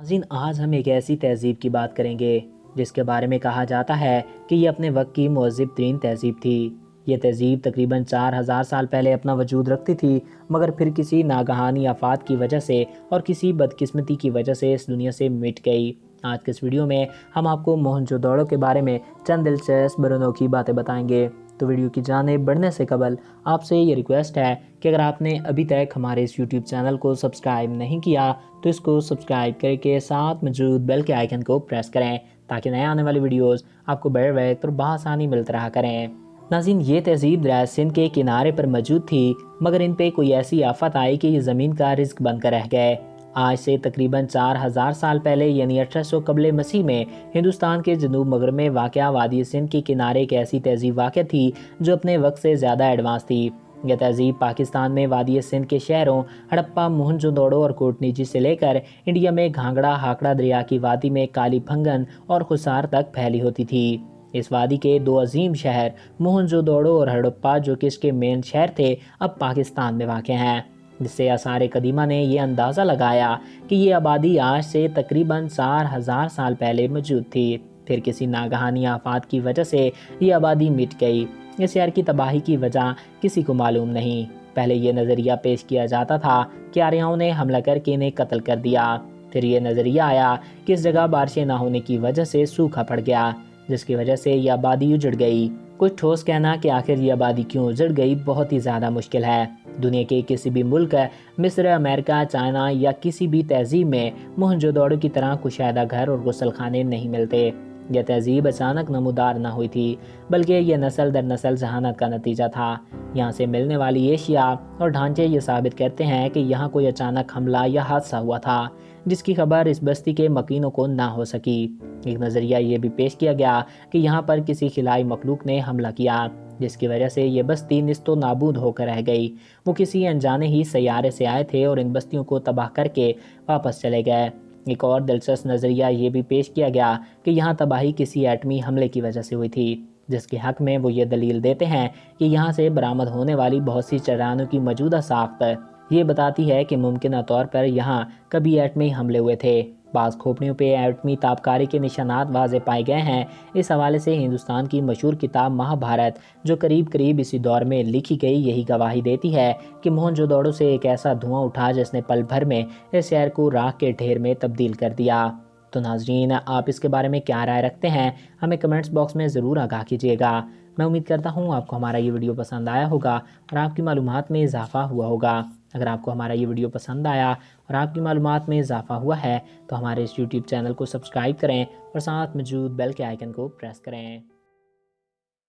नाज़रीन, आज हम एक ऐसी तहज़ीब की बात करेंगे जिसके बारे में कहा जाता है कि ये अपने वक्त की मुअज़्ज़ब तरीन तहज़ीब थी। ये तहज़ीब तकरीबन 4000 साल पहले अपना वजूद रखती थी, मगर फिर किसी नागहानी आफात की वजह से और किसी बदकिस्मती की वजह से इस दुनिया से मिट गई। आज के इस वीडियो में हम आपको मोहनजोदड़ो के बारे में चंद दिलचस्प और अनोखी बातें बताएंगे। तो वीडियो की जानिब बढ़ने से कबल आपसे ये रिक्वेस्ट है कि अगर आपने अभी तक हमारे इस यूट्यूब चैनल को सब्सक्राइब नहीं किया तो इसको सब्सक्राइब करके साथ मौजूद बेल के आइकन को प्रेस करें ताकि नए आने वाली वीडियोस आपको बर वक्त और बआसानी मिलती रहा करें। नाज़रीन, ये तहज़ीब दरिया सिंध के किनारे पर मौजूद थी, मगर इन पे कोई ऐसी आफत आई कि ये ज़मीन का रिस्क बनकर रह गए। आज से तकरीबन 4000 साल पहले यानी 1800 कबल मसीह में हिंदुस्तान के जनूब मगरब में वाक़या वादी सिंध के किनारे एक ऐसी तहज़ीब वाक़या थी जो अपने वक्त से ज़्यादा एडवांस थी। यह तहज़ीब पाकिस्तान में वादी सिंध के शहरों हड़प्पा, मोहनजोदड़ो और कोटनीजी से लेकर इंडिया में घाघरा हाकड़ा दरिया की वादी में काली भंगन और खुसार तक फैली होती थी। इस वादी के दो अजीम शहर मोहनजोदड़ो और हड़प्पा, जो कि इसके मेन शहर थे, अब पाकिस्तान में वाक़ हैं, जिससे आसार कदीमा ने यह अंदाज़ा लगाया कि ये आबादी आज से तकरीबन 4000 साल पहले मौजूद थी। फिर किसी नागहानी आफात की वजह से ये आबादी मिट गई। इस शहर की तबाही की वजह किसी को मालूम नहीं। पहले ये नज़रिया पेश किया जाता था कि आर्यों ने हमला करके इन्हें कत्ल कर दिया। फिर ये नज़रिया आया कि इस जगह बारिशें ना होने की वजह से सूखा पड़ गया, जिसकी वजह से ये आबादी उजड़ गई। कुछ ठोस कहना कि आखिर ये आबादी क्यों उजड़ गई बहुत ही ज़्यादा मुश्किल है। दुनिया के किसी भी मुल्क, मिस्र, अमेरिका, चाइना या किसी भी तहज़ीब में मोहनजोदड़ो की तरह कुशादा घर और गुसलखाने नहीं मिलते। यह तहज़ीब अचानक नमूदार ना हुई थी, बल्कि यह नस्ल दर नस्ल जहानत का नतीजा था। यहाँ से मिलने वाली एशिया और ढांचे ये साबित करते हैं कि यहाँ कोई अचानक हमला या हादसा हुआ था, जिसकी खबर इस बस्ती के मकीनों को ना हो सकी। एक नज़रिया ये भी पेश किया गया कि यहाँ पर किसी खिलाई मखलूक ने हमला किया, जिसकी वजह से ये बस्ती निस्तो नाबूद होकर रह गई। वो किसी अनजाने ही सैयारे से आए थे और इन बस्तियों को तबाह करके वापस चले गए। एक और दिलचस्प नज़रिया ये भी पेश किया गया कि यहाँ तबाही किसी एटमी हमले की वजह से हुई थी, जिसके हक में वो ये दलील देते हैं कि यहाँ से बरामद होने वाली बहुत सी चट्टानों की मौजूदा साख्त ये बताती है कि मुमकिन तौर पर यहाँ कभी एटमी हमले हुए थे। बाज़ खोपड़ियों पे एटमी ताबकारी के निशानात वाज़े पाए गए हैं। इस हवाले से हिंदुस्तान की मशहूर किताब महाभारत, जो करीब करीब इसी दौर में लिखी गई, यही गवाही देती है कि मोहनजोदड़ो से एक ऐसा धुआं उठा जिसने पल भर में इस शहर को राख के ढेर में तब्दील कर दिया। तो नाज़रीन, आप इसके बारे में क्या राय रखते हैं, हमें कमेंट्स बॉक्स में ज़रूर आगाह कीजिएगा। मैं उम्मीद करता हूँ आपको हमारा ये वीडियो पसंद आया होगा और आपकी मालूमात में इजाफ़ा हुआ होगा। अगर आपको हमारा ये वीडियो पसंद आया और आपकी मालूमात में इजाफ़ा हुआ है तो हमारे इस यूट्यूब चैनल को सब्सक्राइब करें और साथ मौजूद बेल के आइकन को प्रेस करें।